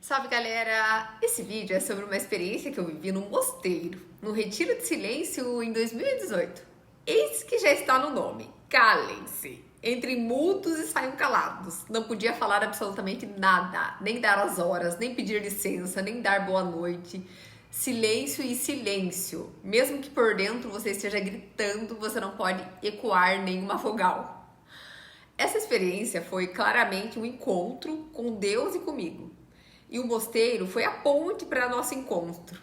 Salve, galera! Esse vídeo é sobre uma experiência que eu vivi num mosteiro, no Retiro de Silêncio em 2018. Eis que já está no nome, calem-se! Entrem mudos e saiam calados. Não podia falar absolutamente nada, nem dar as horas, nem pedir licença, nem dar boa noite. Silêncio e silêncio. Mesmo que por dentro você esteja gritando, você não pode ecoar nenhuma vogal. Essa experiência foi claramente um encontro com Deus e comigo. E o mosteiro foi a ponte para nosso encontro.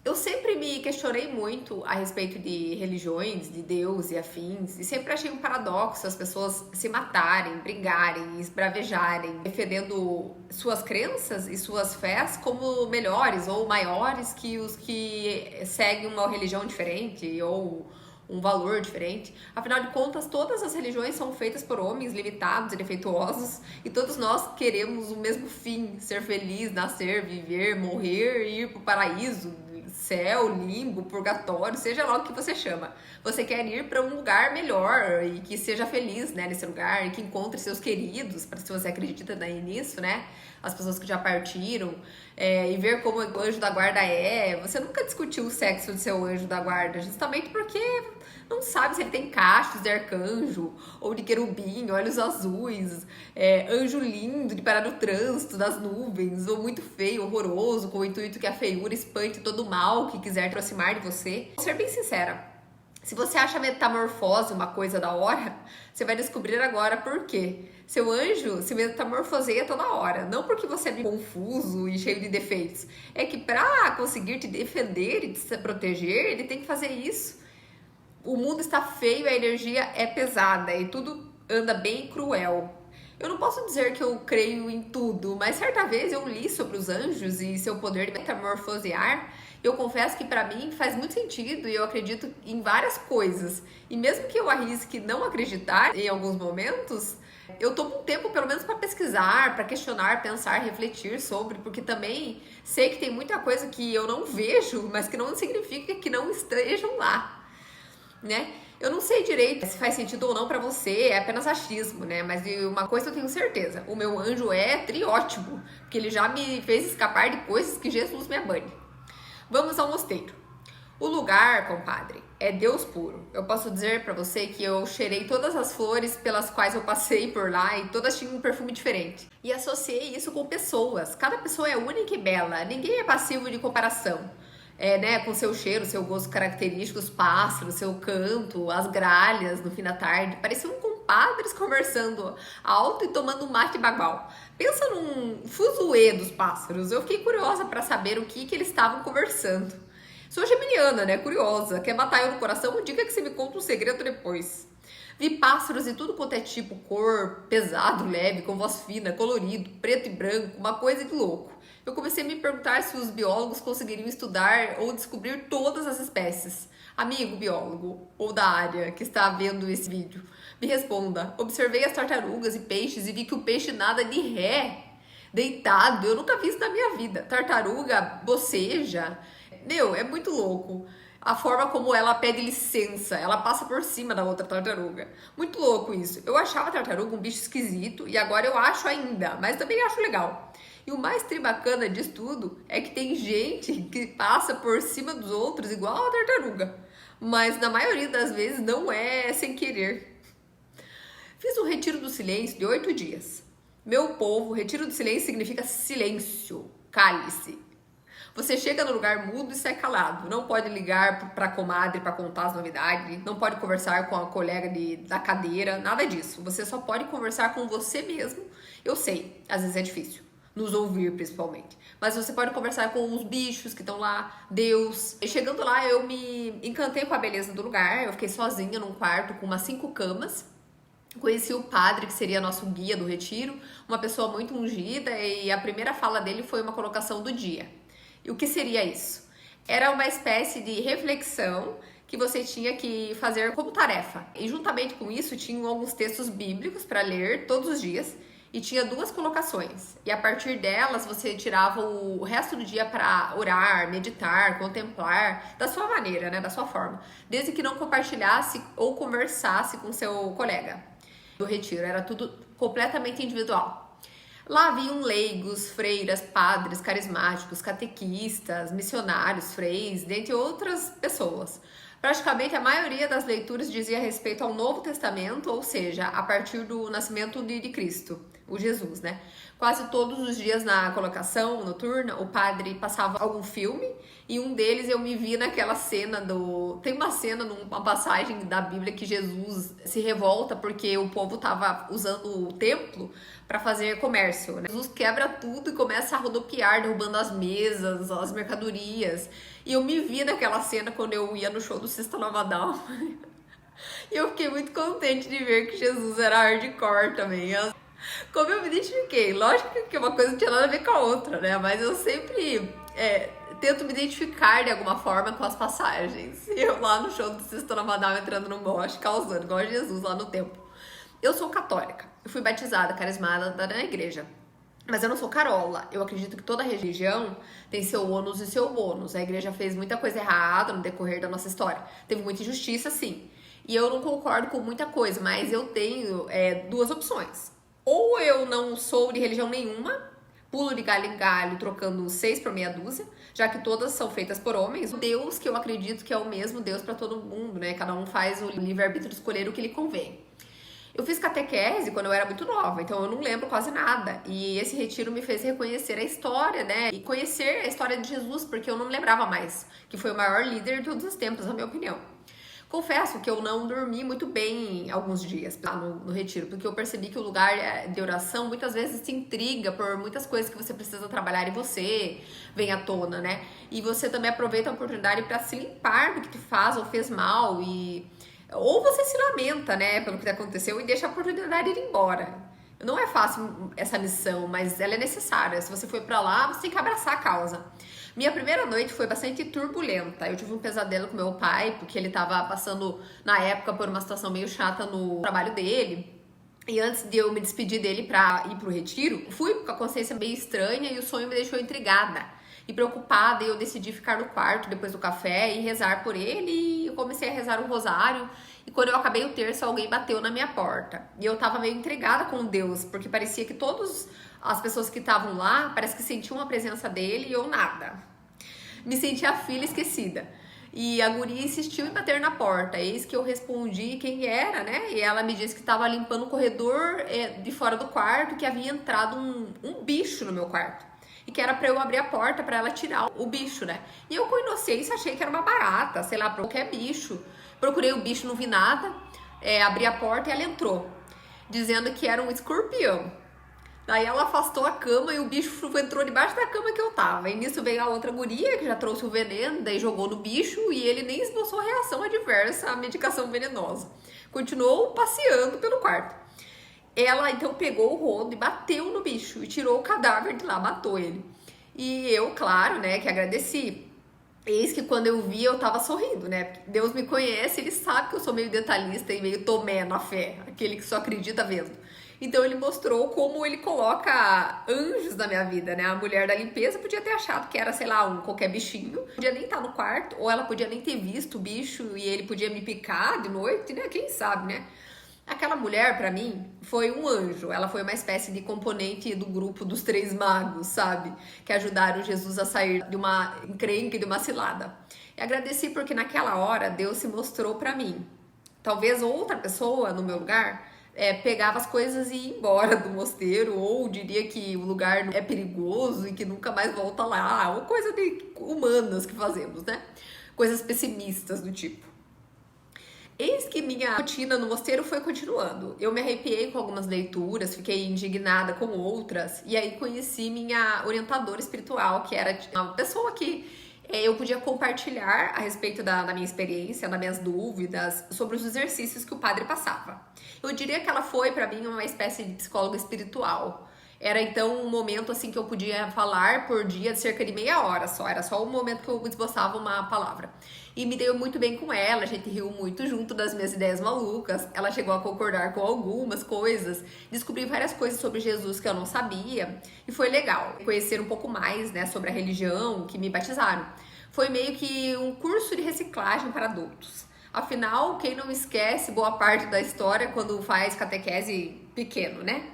Eu sempre me questionei muito a respeito de religiões, de Deus e afins, e sempre achei um paradoxo as pessoas se matarem, brigarem, esbravejarem, defendendo suas crenças e suas fés como melhores ou maiores que os que seguem uma religião diferente ou um valor diferente. Afinal de contas, todas as religiões são feitas por homens limitados e defeituosos e todos nós queremos o mesmo fim: ser feliz, nascer, viver, morrer, ir para o paraíso, céu, limbo, purgatório, seja lá o que você chama. Você quer ir para um lugar melhor e que seja feliz, né, nesse lugar, e que encontre seus queridos, para se você acredita nisso, né, as pessoas que já partiram, e ver como o anjo da guarda é. Você nunca discutiu o sexo do seu anjo da guarda, justamente porque não sabe se ele tem cachos de arcanjo, ou de querubim, olhos azuis, anjo lindo de parar no trânsito, das nuvens, ou muito feio, horroroso, com o intuito que a feiura espante todo o mal que quiser aproximar de você. Vou ser bem sincera, se você acha metamorfose uma coisa da hora, você vai descobrir agora por quê. Seu anjo se metamorfoseia toda hora, não porque você é confuso e cheio de defeitos. É que para conseguir te defender e te proteger, ele tem que fazer isso. O mundo está feio, a energia é pesada e tudo anda bem cruel. Eu não posso dizer que eu creio em tudo, mas certa vez eu li sobre os anjos e seu poder de metamorfosear. Eu confesso que para mim faz muito sentido e eu acredito em várias coisas. E mesmo que eu arrisque não acreditar em alguns momentos, eu tomo um tempo pelo menos para pesquisar, para questionar, pensar, refletir sobre, porque também sei que tem muita coisa que eu não vejo, mas que não significa que não estejam lá, né? Eu não sei direito se faz sentido ou não pra você, é apenas achismo, né? Mas de uma coisa eu tenho certeza: o meu anjo é triótipo, porque ele já me fez escapar de coisas que Jesus me abane. Vamos ao mosteiro. O lugar, compadre, é Deus puro. Eu posso dizer pra você que eu cheirei todas as flores pelas quais eu passei por lá e todas tinham um perfume diferente. E associei isso com pessoas. Cada pessoa é única e bela, ninguém é passivo de comparação. Né, com seu cheiro, seu gosto característico, os pássaros, seu canto, as gralhas no fim da tarde. Pareciam compadres conversando alto e tomando um mate bagual. Pensa num fuzuê dos pássaros. Eu fiquei curiosa para saber o que eles estavam conversando. Sou geminiana, né? Curiosa. Quer matar eu no coração? Diga que você me conta um segredo depois. Vi pássaros de tudo quanto é tipo, cor, pesado, leve, com voz fina, colorido, preto e branco, uma coisa de louco. Eu comecei a me perguntar se os biólogos conseguiriam estudar ou descobrir todas as espécies. Amigo biólogo ou da área que está vendo esse vídeo, me responda. Observei as tartarugas e peixes e vi que o peixe nada de ré, deitado. Eu nunca vi isso na minha vida. Tartaruga boceja. Meu, é muito louco. A forma como ela pede licença, ela passa por cima da outra tartaruga. Muito louco isso. Eu achava a tartaruga um bicho esquisito e agora eu acho ainda, mas também acho legal. E o mais tribacana disso tudo é que tem gente que passa por cima dos outros igual a tartaruga, mas na maioria das vezes não é sem querer. Fiz um retiro do silêncio de 8 dias. Meu povo, retiro do silêncio significa silêncio, cale-se. Você chega no lugar mudo e sai calado. Não pode ligar para a comadre para contar as novidades. Não pode conversar com a colega da cadeira. Nada disso. Você só pode conversar com você mesmo. Eu sei, às vezes é difícil. Nos ouvir, principalmente. Mas você pode conversar com os bichos que estão lá, Deus. E chegando lá, eu me encantei com a beleza do lugar. Eu fiquei sozinha num quarto com umas 5 camas. Conheci o padre, que seria nosso guia do retiro. Uma pessoa muito ungida. E a primeira fala dele foi uma colocação do dia. E o que seria isso? Era uma espécie de reflexão que você tinha que fazer como tarefa. E juntamente com isso, tinham alguns textos bíblicos para ler todos os dias. E tinha 2 colocações. E a partir delas, você tirava o resto do dia para orar, meditar, contemplar, da sua maneira, né? Da sua forma. Desde que não compartilhasse ou conversasse com seu colega do retiro. Era tudo completamente individual. Lá haviam leigos, freiras, padres, carismáticos, catequistas, missionários, freis, dentre outras pessoas. Praticamente a maioria das leituras dizia respeito ao Novo Testamento, ou seja, a partir do nascimento de Cristo, o Jesus, né? Quase todos os dias na colocação noturna, o padre passava algum filme e um deles eu me vi naquela cena Tem uma cena numa passagem da Bíblia que Jesus se revolta porque o povo estava usando o templo para fazer comércio, né? Jesus quebra tudo e começa a rodopiar, derrubando as mesas, as mercadorias. E eu me vi naquela cena quando eu ia no show do System of a Down. E eu fiquei muito contente de ver que Jesus era hardcore também. Como eu me identifiquei, lógico que uma coisa não tinha nada a ver com a outra, né? Mas eu sempre tento me identificar de alguma forma com as passagens. Eu lá no show do System of a Down entrando no mosh, causando, igual Jesus lá no templo. Eu sou católica, eu fui batizada, carismada na igreja. Mas eu não sou carola. Eu acredito que toda religião tem seu ônus e seu bônus. A igreja fez muita coisa errada no decorrer da nossa história. Teve muita injustiça, sim. E eu não concordo com muita coisa, mas eu tenho duas opções. Ou eu não sou de religião nenhuma, pulo de galho em galho, trocando 6 por meia dúzia, já que todas são feitas por homens. O Deus que eu acredito que é o mesmo Deus para todo mundo, né? Cada um faz o livre-arbítrio de escolher o que lhe convém. Eu fiz catequese quando eu era muito nova, então eu não lembro quase nada. E esse retiro me fez reconhecer a história, né? E conhecer a história de Jesus, porque eu não lembrava mais, que foi o maior líder de todos os tempos, na minha opinião. Confesso que eu não dormi muito bem alguns dias lá no retiro, porque eu percebi que o lugar de oração muitas vezes te intriga por muitas coisas que você precisa trabalhar em você, vem à tona, né? E você também aproveita a oportunidade para se limpar do que te faz ou fez mal, ou você se lamenta, né, pelo que aconteceu e deixa a oportunidade de ir embora. Não é fácil essa missão, mas ela é necessária. Se você foi pra lá, você tem que abraçar a causa. Minha primeira noite foi bastante turbulenta. Eu tive um pesadelo com meu pai, porque ele tava passando, na época, por uma situação meio chata no trabalho dele. E antes de eu me despedir dele pra ir pro retiro, fui com a consciência meio estranha e o sonho me deixou intrigada e preocupada. E eu decidi ficar no quarto depois do café e rezar por ele. E eu comecei a rezar um rosário. E quando eu acabei o terço, alguém bateu na minha porta. E eu tava meio intrigada com Deus, porque parecia que todas as pessoas que estavam lá, parece que sentiam a presença dele e eu nada. Me senti a filha esquecida. E a guria insistiu em bater na porta. Eis que eu respondi quem era, né? E ela me disse que estava limpando o corredor de fora do quarto, que havia entrado um bicho no meu quarto. E que era pra eu abrir a porta pra ela tirar o bicho, né? E eu, com inocência, achei que era uma barata, sei lá, qualquer bicho. Procurei o bicho, não vi nada. Abri a porta e ela entrou, dizendo que era um escorpião. Daí ela afastou a cama e o bicho entrou debaixo da cama que eu tava. E nisso veio a outra guria, que já trouxe o veneno, daí jogou no bicho e ele nem esboçou reação adversa à medicação venenosa. Continuou passeando pelo quarto. Ela então pegou o rodo e bateu no bicho e tirou o cadáver de lá, matou ele. E eu, claro, né, que agradeci. Eis que quando eu vi, eu tava sorrindo, né? Porque Deus me conhece, ele sabe que eu sou meio detalhista e meio Tomé na fé, aquele que só acredita vendo. Então ele mostrou como ele coloca anjos na minha vida, né? A mulher da limpeza podia ter achado que era, sei lá, qualquer bichinho. Podia nem estar no quarto, ou ela podia nem ter visto o bicho e ele podia me picar de noite, né? Quem sabe, né? Aquela mulher, pra mim, foi um anjo. Ela foi uma espécie de componente do grupo dos 3 magos, sabe? Que ajudaram Jesus a sair de uma encrenca e de uma cilada. E agradeci porque naquela hora Deus se mostrou pra mim. Talvez outra pessoa no meu lugar pegava as coisas e ia embora do mosteiro, ou diria que o lugar é perigoso e que nunca mais volta lá, ou coisa de humanas que fazemos, né? Coisas pessimistas do tipo. Eis que minha rotina no mosteiro foi continuando. Eu me arrepiei com algumas leituras, fiquei indignada com outras, e aí conheci minha orientadora espiritual, que era uma pessoa que eu podia compartilhar a respeito da minha experiência, das minhas dúvidas, sobre os exercícios que o padre passava. Eu diria que ela foi, para mim, uma espécie de psicóloga espiritual. Era, então, um momento, assim, que eu podia falar por dia de cerca de meia hora só. Era só um momento que eu esboçava uma palavra. E me deu muito bem com ela, a gente riu muito junto das minhas ideias malucas. Ela chegou a concordar com algumas coisas. Descobri várias coisas sobre Jesus que eu não sabia. E foi legal conhecer um pouco mais, né, sobre a religião que me batizaram. Foi meio que um curso de reciclagem para adultos. Afinal, quem não esquece boa parte da história quando faz catequese pequeno, né?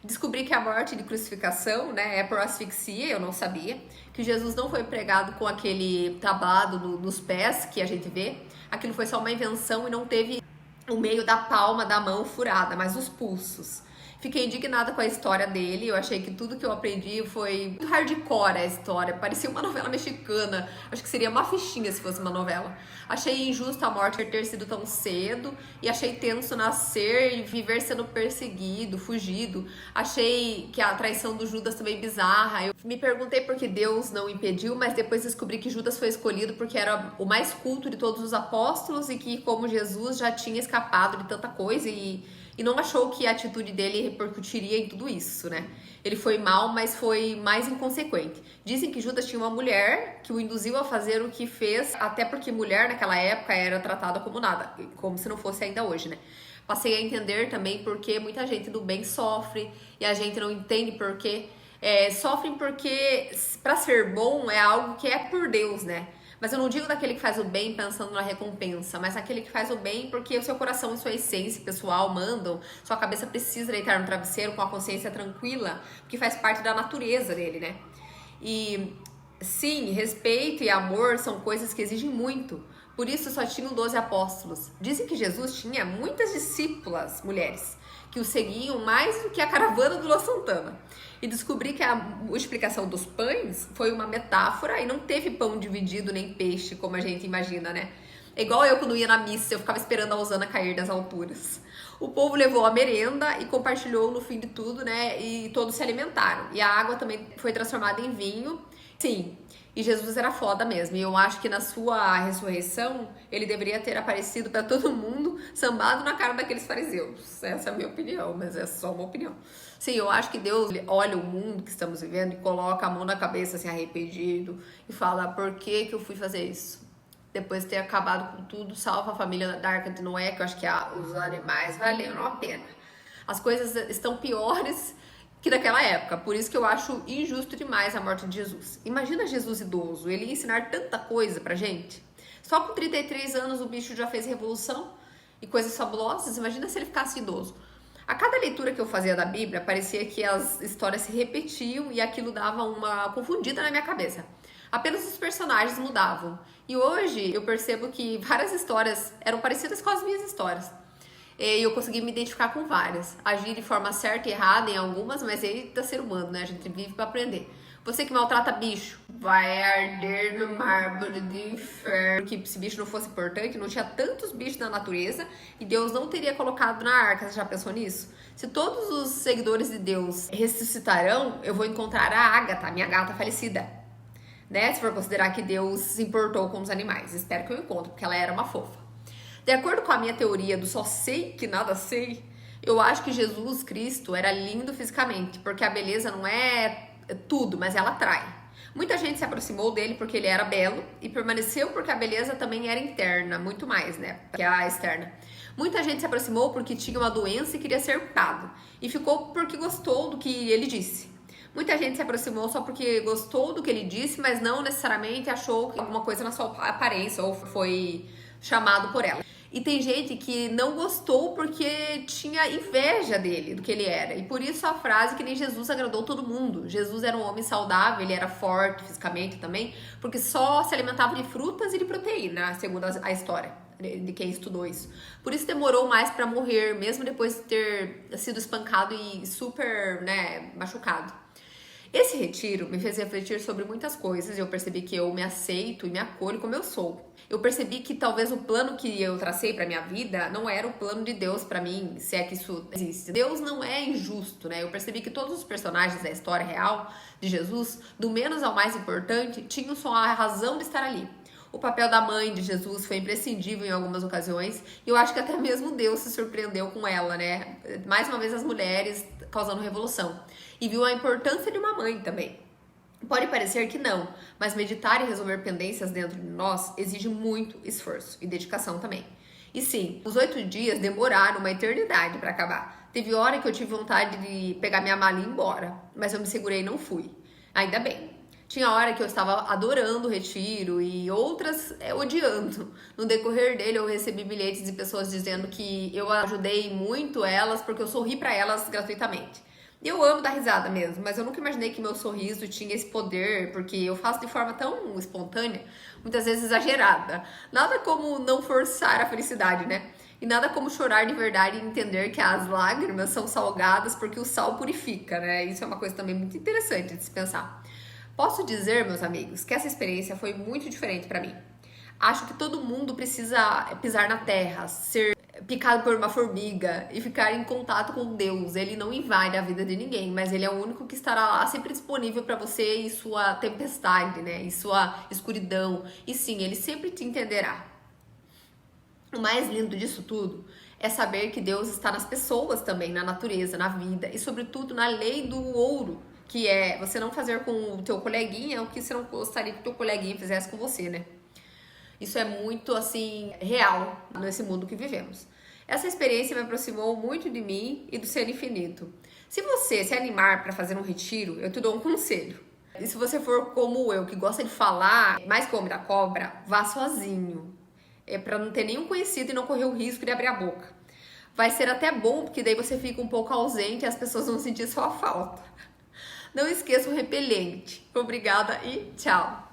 Descobri que a morte de crucificação, né, é por asfixia, eu não sabia. Que Jesus não foi pregado com aquele tablado nos pés que a gente vê. Aquilo foi só uma invenção e não teve o meio da palma da mão furada, mas os pulsos. Fiquei indignada com a história dele. Eu achei que tudo que eu aprendi foi muito hardcore a história. Parecia uma novela mexicana. Acho que seria uma fichinha se fosse uma novela. Achei injusta a morte ter sido tão cedo. E achei tenso nascer e viver sendo perseguido, fugido. Achei que a traição do Judas também bizarra. Eu me perguntei por que Deus não impediu, mas depois descobri que Judas foi escolhido porque era o mais culto de todos os apóstolos e que, como Jesus, já tinha escapado de tanta coisa e não achou que a atitude dele repercutiria em tudo isso, né? Ele foi mal, mas foi mais inconsequente. Dizem que Judas tinha uma mulher que o induziu a fazer o que fez, até porque mulher naquela época era tratada como nada, como se não fosse ainda hoje, né? Passei a entender também porque muita gente do bem sofre e a gente não entende por quê. Sofrem porque para ser bom é algo que é por Deus, né? Mas eu não digo daquele que faz o bem pensando na recompensa, mas aquele que faz o bem porque o seu coração e sua essência pessoal mandam, sua cabeça precisa deitar no travesseiro com a consciência tranquila, porque faz parte da natureza dele, né? E sim, respeito e amor são coisas que exigem muito. Por isso só tinham 12 apóstolos. Dizem que Jesus tinha muitas discípulas, mulheres, que o seguiam mais do que a caravana do Lua Santana. E descobri que a multiplicação dos pães foi uma metáfora e não teve pão dividido nem peixe, como a gente imagina, né? É igual eu quando ia na missa, eu ficava esperando a Hosana cair das alturas. O povo levou a merenda e compartilhou no fim de tudo, né? E todos se alimentaram. E a água também foi transformada em vinho. Sim, e Jesus era foda mesmo. E eu acho que na sua ressurreição, ele deveria ter aparecido para todo mundo, sambado na cara daqueles fariseus. Essa é a minha opinião, mas é só uma opinião. Sim, eu acho que Deus olha o mundo que estamos vivendo e coloca a mão na cabeça assim, arrependido e fala, por que eu fui fazer isso? Depois de ter acabado com tudo, salva a família da Arca de Noé, que eu acho que os animais valeram a pena. As coisas estão piores que naquela época, por isso que eu acho injusto demais a morte de Jesus. Imagina Jesus idoso, ele ia ensinar tanta coisa pra gente. Só com 33 anos o bicho já fez revolução e coisas fabulosas, imagina se ele ficasse idoso. A cada leitura que eu fazia da Bíblia, parecia que as histórias se repetiam e aquilo dava uma confundida na minha cabeça. Apenas os personagens mudavam. E hoje eu percebo que várias histórias eram parecidas com as minhas histórias. E eu consegui me identificar com várias. Agir de forma certa e errada em algumas, mas é da ser humano, né? A gente vive para aprender. Você que maltrata bicho, vai arder no mármore do inferno. Que se bicho não fosse importante, não tinha tantos bichos na natureza e Deus não teria colocado na arca. Você já pensou nisso? Se todos os seguidores de Deus ressuscitarão, eu vou encontrar a Ágata, minha gata falecida. Né? Se for considerar que Deus se importou com os animais. Espero que eu encontre, porque ela era uma fofa. De acordo com a minha teoria do só sei que nada sei, eu acho que Jesus Cristo era lindo fisicamente, porque a beleza não é tudo, mas ela atrai. Muita gente se aproximou dele porque ele era belo e permaneceu porque a beleza também era interna, muito mais, né, que a externa. Muita gente se aproximou porque tinha uma doença e queria ser curado e ficou porque gostou do que ele disse. Muita gente se aproximou só porque gostou do que ele disse, mas não necessariamente achou alguma coisa na sua aparência ou foi chamado por ela. E tem gente que não gostou porque tinha inveja dele, do que ele era. E por isso a frase que nem Jesus agradou todo mundo. Jesus era um homem saudável, ele era forte fisicamente também, porque só se alimentava de frutas e de proteína, segundo a história de quem estudou isso. Por isso demorou mais para morrer, mesmo depois de ter sido espancado e super, né, machucado. Esse retiro me fez refletir sobre muitas coisas e eu percebi que eu me aceito e me acolho como eu sou. Eu percebi que talvez o plano que eu tracei para minha vida não era o plano de Deus para mim, se é que isso existe. Deus não é injusto, né? Eu percebi que todos os personagens da história real de Jesus, do menos ao mais importante, tinham só a razão de estar ali. O papel da mãe de Jesus foi imprescindível em algumas ocasiões e eu acho que até mesmo Deus se surpreendeu com ela, né? Mais uma vez as mulheres causando revolução. E viu a importância de uma mãe também. Pode parecer que não, mas meditar e resolver pendências dentro de nós exige muito esforço e dedicação também. E sim, os 8 dias demoraram uma eternidade para acabar. Teve hora que eu tive vontade de pegar minha mala e ir embora, mas eu me segurei e não fui. Ainda bem. Tinha hora que eu estava adorando o retiro e outras odiando. No decorrer dele eu recebi bilhetes de pessoas dizendo que eu ajudei muito elas porque eu sorri para elas gratuitamente. E eu amo dar risada mesmo, mas eu nunca imaginei que meu sorriso tinha esse poder, porque eu faço de forma tão espontânea, muitas vezes exagerada. Nada como não forçar a felicidade, né? E nada como chorar de verdade e entender que as lágrimas são salgadas porque o sal purifica, né? Isso é uma coisa também muito interessante de se pensar. Posso dizer, meus amigos, que essa experiência foi muito diferente para mim. Acho que todo mundo precisa pisar na terra, ser picado por uma formiga e ficar em contato com Deus. Ele não invade a vida de ninguém, mas ele é o único que estará lá sempre disponível para você em sua tempestade, né? Em sua escuridão. E sim, ele sempre te entenderá. O mais lindo disso tudo é saber que Deus está nas pessoas também, na natureza, na vida e sobretudo na lei do ouro, que é você não fazer com o teu coleguinha o que você não gostaria que o teu coleguinha fizesse com você, né? Isso é muito, assim, real nesse mundo que vivemos. Essa experiência me aproximou muito de mim e do ser infinito. Se você se animar para fazer um retiro, eu te dou um conselho. E se você for como eu, que gosta de falar, mais que o homem da cobra, vá sozinho. É para não ter nenhum conhecido e não correr o risco de abrir a boca. Vai ser até bom, porque daí você fica um pouco ausente e as pessoas vão sentir sua falta. Não esqueça o repelente. Obrigada e tchau!